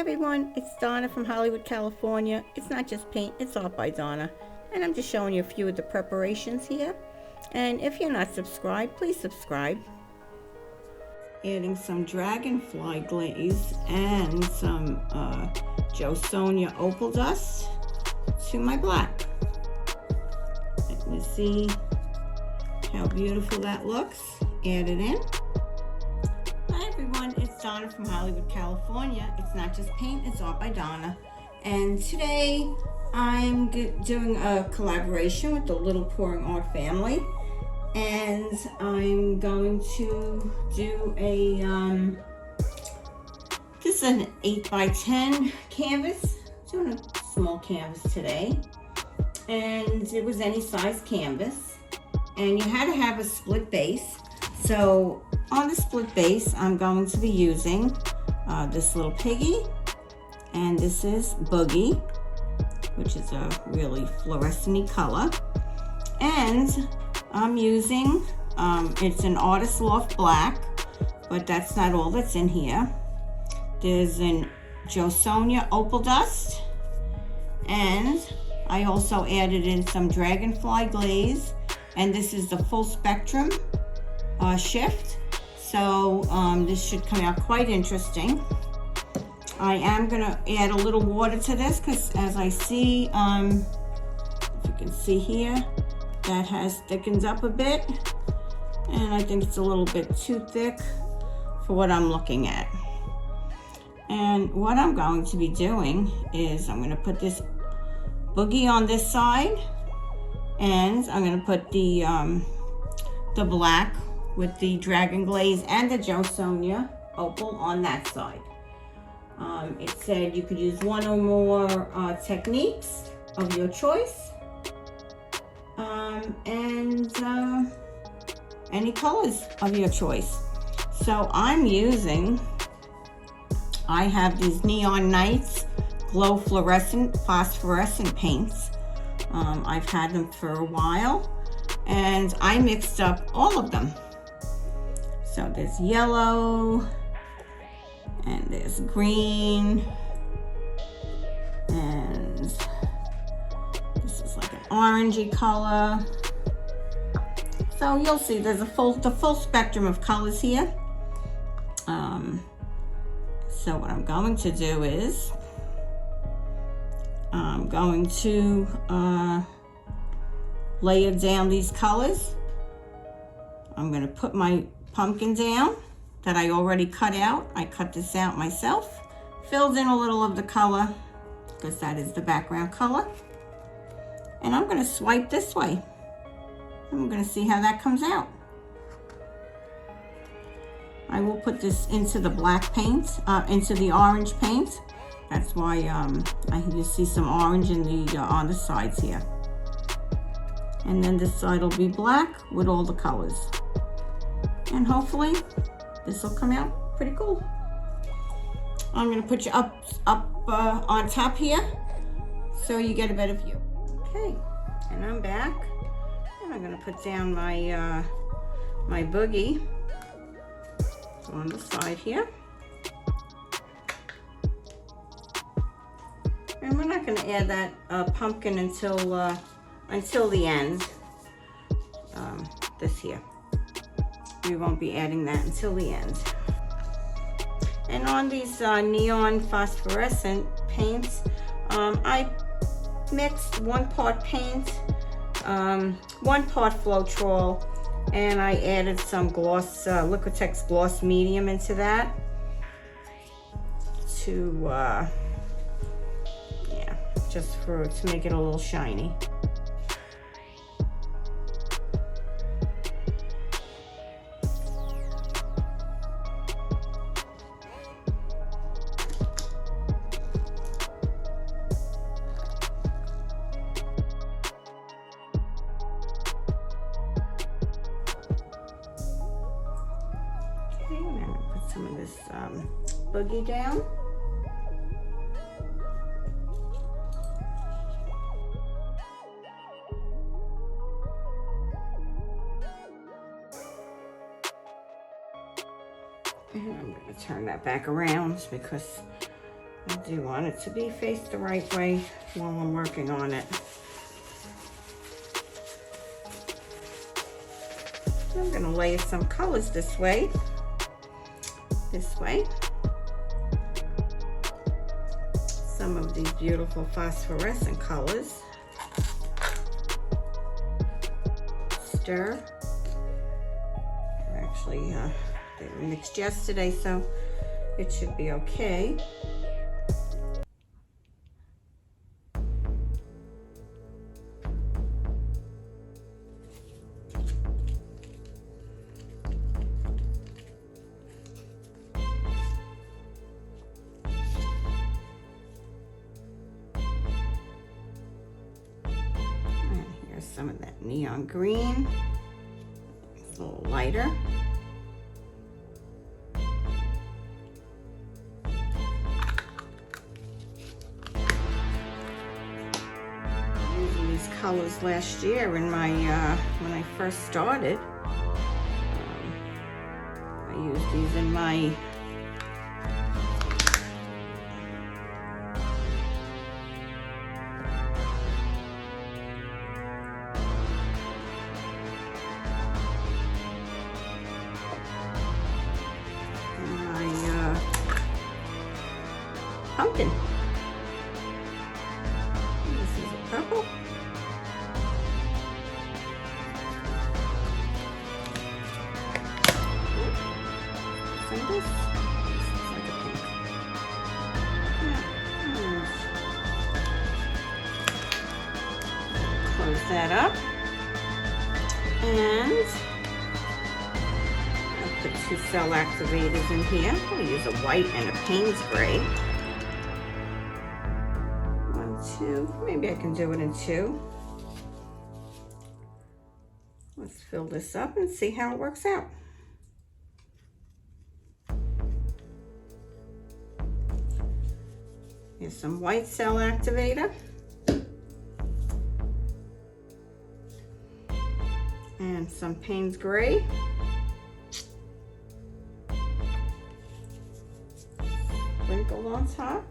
everyone, it's Donna from Hollywood, California. It's not just paint, it's art by Donna. And I'm just showing you a few of the preparations here. And if you're not subscribed, please subscribe. Adding some Dragonfly glaze and some Sonia Opal dust to my black. Let me see how beautiful that looks. Add it in. Hi everyone, it's Donna from Hollywood, California. It's not just paint, it's art by Donna. And today I'm doing a collaboration with the Little Pouring Art family. And I'm going to do a, this is an 8x10 canvas. I'm doing a small canvas today. And it was any size canvas. And you had to have a split base. So on the split base, I'm going to be using this little piggy, and this is Boogie, which is a really fluorescent-y color. And I'm using, it's an Artist Loft black, but that's not all that's in here. There's an Sonia Opal dust, and I also added in some Dragonfly glaze, and this is the full spectrum shift. So this should come out quite interesting. I am gonna add a little water to this because as I see, if you can see here, that has thickened up a bit. And I think it's a little bit too thick for what I'm looking at. And what I'm going to be doing is I'm gonna put this Boogie on this side, and I'm gonna put the black with the Dragon Glaze and the Sonia Opal on that side. It said you could use one or more techniques of your choice, and any colors of your choice. So I have these Neon Nights Glow Phosphorescent paints. I've had them for a while, and I mixed up all of them. So there's yellow, and there's green, and this is like an orangey color. So you'll see there's the full spectrum of colors here. So what I'm going to do is I'm going to layer down these colors. I'm going to put my pumpkin down that I already cut out. I cut this out myself, filled in a little of the color because that is the background color. And I'm going to swipe this way. I'm going to see how that comes out. I will put this into the black paint, into the orange paint. That's why you see some orange in the on the sides here. And then this side will be black with all the colors. And hopefully this will come out pretty cool. I'm gonna put you up on top here so you get a better view. Okay, and I'm back, and I'm gonna put down my my Boogie on the side here. And we're not gonna add that pumpkin until the end. This here. We won't be adding that until the end. And on these neon phosphorescent paints, I mixed 1 part paint, 1 part Floetrol, and I added some gloss, Liquitex Gloss Medium into that to, yeah, just to make it a little shiny. Some of this Boogie down. And I'm going to turn that back around because I do want it to be faced the right way while I'm working on it. I'm going to layer some colors this way. Some of these beautiful phosphorescent colors. Stir. Actually, they were mixed yesterday, so it should be okay. Some of that neon green. It's a little lighter. Using these colors last year in my when I first started. I used these in my pumpkin. This is a purple. This is like a pink. Close that up. And I'll put 2 cell activators in here. I'll use a white and a Payne's gray. 2, maybe I can do it in 2. Let's fill this up and see how it works out. Here's some white cell activator. And some Payne's gray. Sprinkled on top.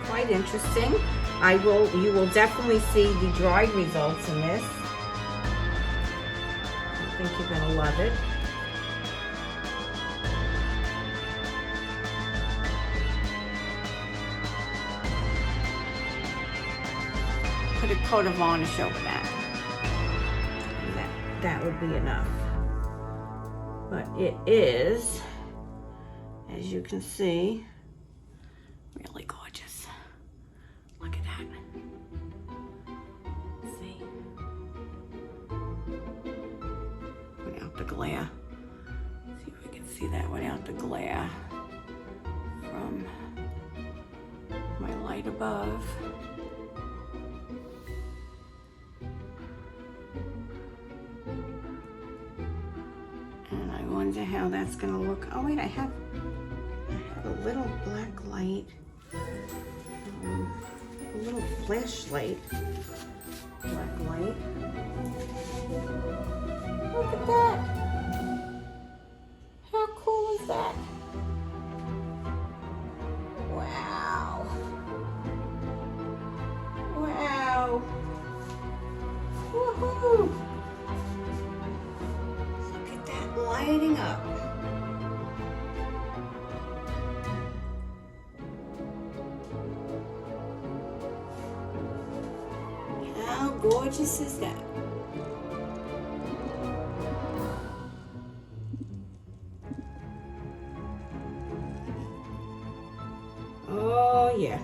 Quite interesting. You will definitely see the dried results in this. I think you're gonna love it. Put a coat of varnish over that. That would be enough. But it is, as you can see, really gorgeous. Look at that. See? Without the glare. See if we can see that without the glare from my light above. And I wonder how that's gonna look. Oh wait, I have a little black light. A little flashlight, black light. Look at that! How cool is that? Wow! Wow! Woohoo! Look at that lighting up. How gorgeous is that? Oh yeah.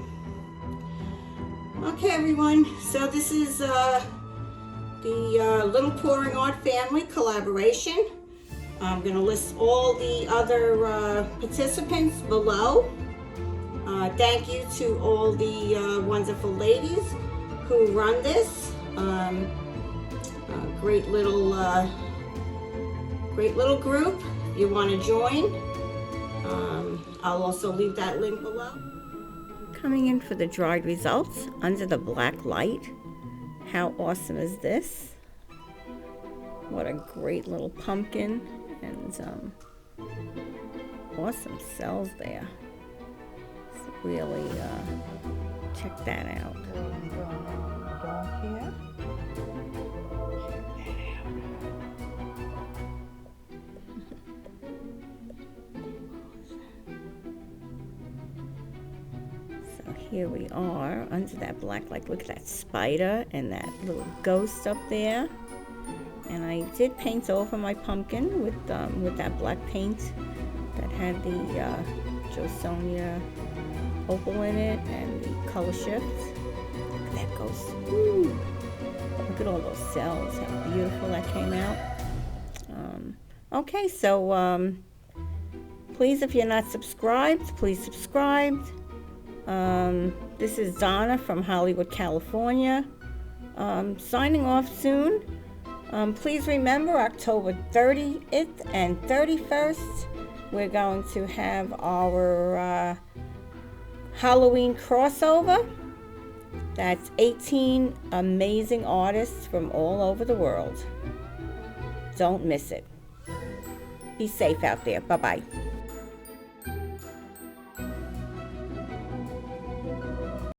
Okay everyone, so this is the Little Pouring Art Family collaboration. I'm going to list all the other participants below. Thank you to all the wonderful ladies who run this. Great little group. If you want to join, I'll also leave that link below. Coming in for the dried results under the black light. How awesome is this? What a great little pumpkin, and awesome cells there. So really check that out. Here we are under that black light. Look at that spider and that little ghost up there. And I did paint over my pumpkin with that black paint that had the Josonia Opal in it and the color shift. Look at that ghost. Ooh. Look at all those cells. How beautiful that came out. Okay, so please, if you're not subscribed, please subscribe. This is Donna from Hollywood, California. Signing off soon. Please remember October 30th and 31st, we're going to have our Halloween crossover. That's 18 amazing artists from all over the world. Don't miss it. Be safe out there. Bye-bye.